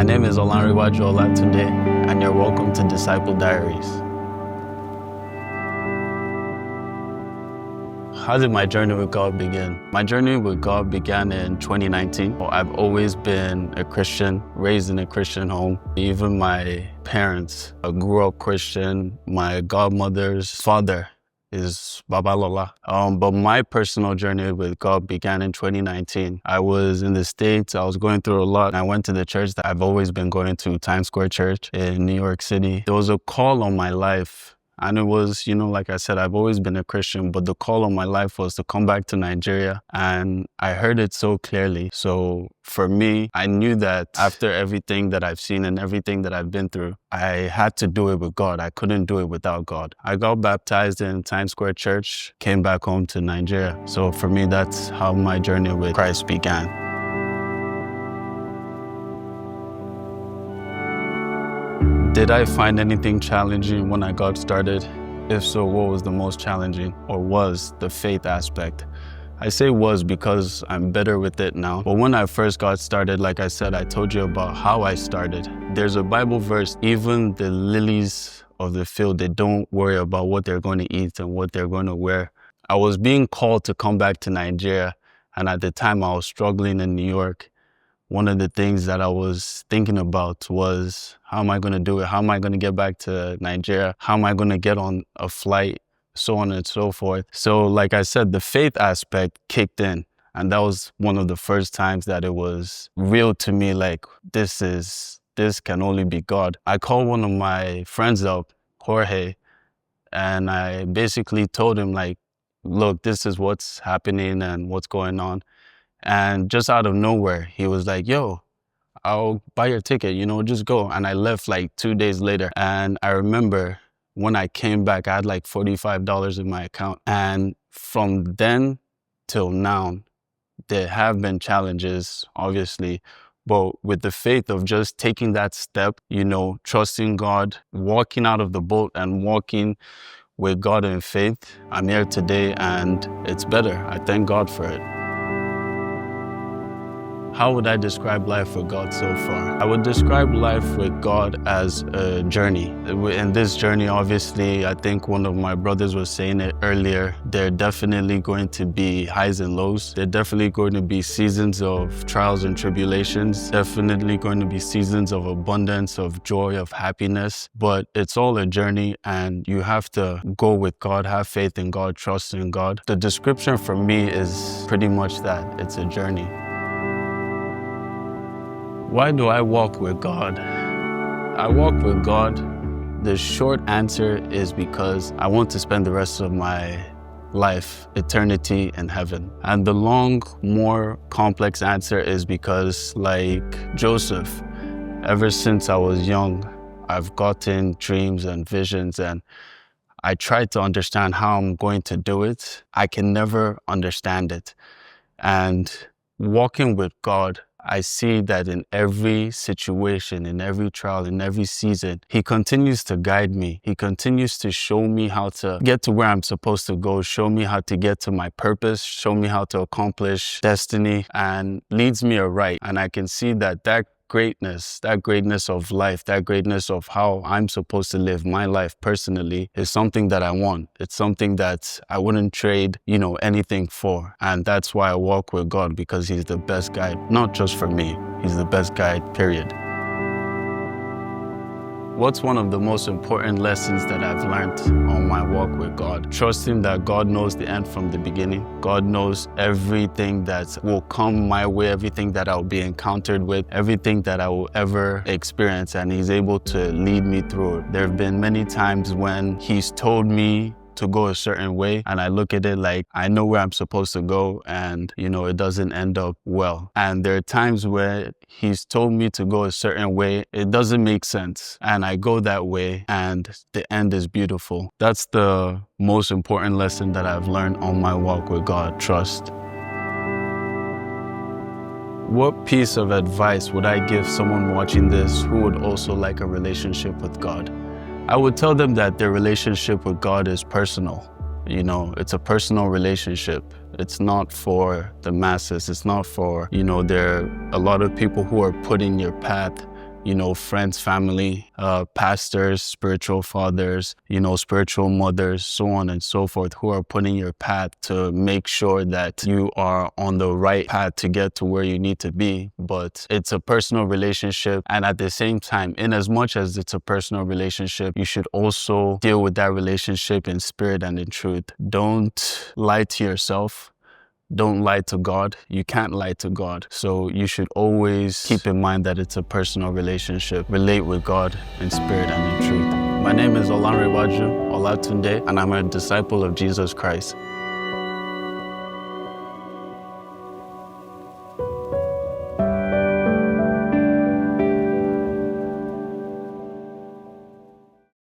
My name is Olarenwaju Olatunde, and you're welcome to Disciple Diaries. How did my journey with God begin? My journey with God began in 2019. I've always been a Christian, raised in a Christian home. Even my parents grew up Christian. My godmother's father is Babalola. But my personal journey with God began in 2019. I was in the States. I was going through a lot. I went to the church that I've always been going to, Times Square Church in New York City. There was a call on my life. And it was, like I said, I've always been a Christian, but the call on my life was to come back to Nigeria. And I heard it so clearly. So for me, I knew that after everything that I've seen and everything that I've been through, I had to do it with God. I couldn't do it without God. I got baptized in Times Square Church, came back home to Nigeria. So for me, that's how my journey with Christ began. Did I find anything challenging when I got started? If so, what was the most challenging, or was the faith aspect? I say was because I'm better with it now. But when I first got started, like I said, I told you about how I started. There's a Bible verse, even the lilies of the field, they don't worry about what they're going to eat and what they're going to wear. I was being called to come back to Nigeria, and at the time I was struggling in New York. One of the things that I was thinking about was, how am I going to do it? How am I going to get back to Nigeria? How am I going to get on a flight? So on and so forth. So like I said, the faith aspect kicked in. And that was one of the first times that it was real to me, like, this can only be God. I called one of my friends up, Jorge, and I basically told him, like, look, this is what's happening and what's going on. And just out of nowhere, he was like, yo, I'll buy your ticket, just go. And I left like 2 days later. And I remember when I came back, I had like $45 in my account. And from then till now, there have been challenges, obviously. But with the faith of just taking that step, trusting God, walking out of the boat and walking with God in faith, I'm here today and it's better. I thank God for it. How would I describe life with God so far? I would describe life with God as a journey. In this journey, obviously, I think one of my brothers was saying it earlier, there are definitely going to be highs and lows. There are definitely going to be seasons of trials and tribulations, definitely going to be seasons of abundance, of joy, of happiness. But it's all a journey and you have to go with God, have faith in God, trust in God. The description for me is pretty much that. It's a journey. Why do I walk with God? I walk with God. The short answer is because I want to spend the rest of my life, eternity in heaven. And the long, more complex answer is because, like Joseph, ever since I was young, I've gotten dreams and visions, and I try to understand how I'm going to do it. I can never understand it. And walking with God, I see that in every situation, in every trial, in every season, He continues to guide me. He continues to show me how to get to where I'm supposed to go, show me how to get to my purpose, show me how to accomplish destiny, and leads me aright. And I can see that greatness of life, that greatness of how I'm supposed to live my life personally is something that I want. It's something that I wouldn't trade, anything for. And that's why I walk with God, because He's the best guide, not just for me. He's the best guide, period. What's one of the most important lessons that I've learned on my walk with God? Trusting that God knows the end from the beginning. God knows everything that will come my way, everything that I'll be encountered with, everything that I will ever experience, and He's able to lead me through it. There have been many times when He's told me to go a certain way, and I look at it like I know where I'm supposed to go, and it doesn't end up well. And there are times where He's told me to go a certain way, it doesn't make sense, and I go that way and the end is beautiful. That's the most important lesson that I've learned on my walk with God: trust. What piece of advice would I give someone watching this who would also like a relationship with God? I would tell them that their relationship with God is personal. It's a personal relationship. It's not for the masses. It's not for, there are a lot of people who are put in your path friends, family, pastors, spiritual fathers, spiritual mothers, so on and so forth, who are putting your path to make sure that you are on the right path to get to where you need to be. But it's a personal relationship. And at the same time, in as much as it's a personal relationship, you should also deal with that relationship in spirit and in truth. Don't lie to yourself. Don't lie to God. You can't lie to God. So you should always keep in mind that it's a personal relationship. Relate with God in spirit and in truth. My name is Olarenwaju, Olatunde, and I'm a disciple of Jesus Christ.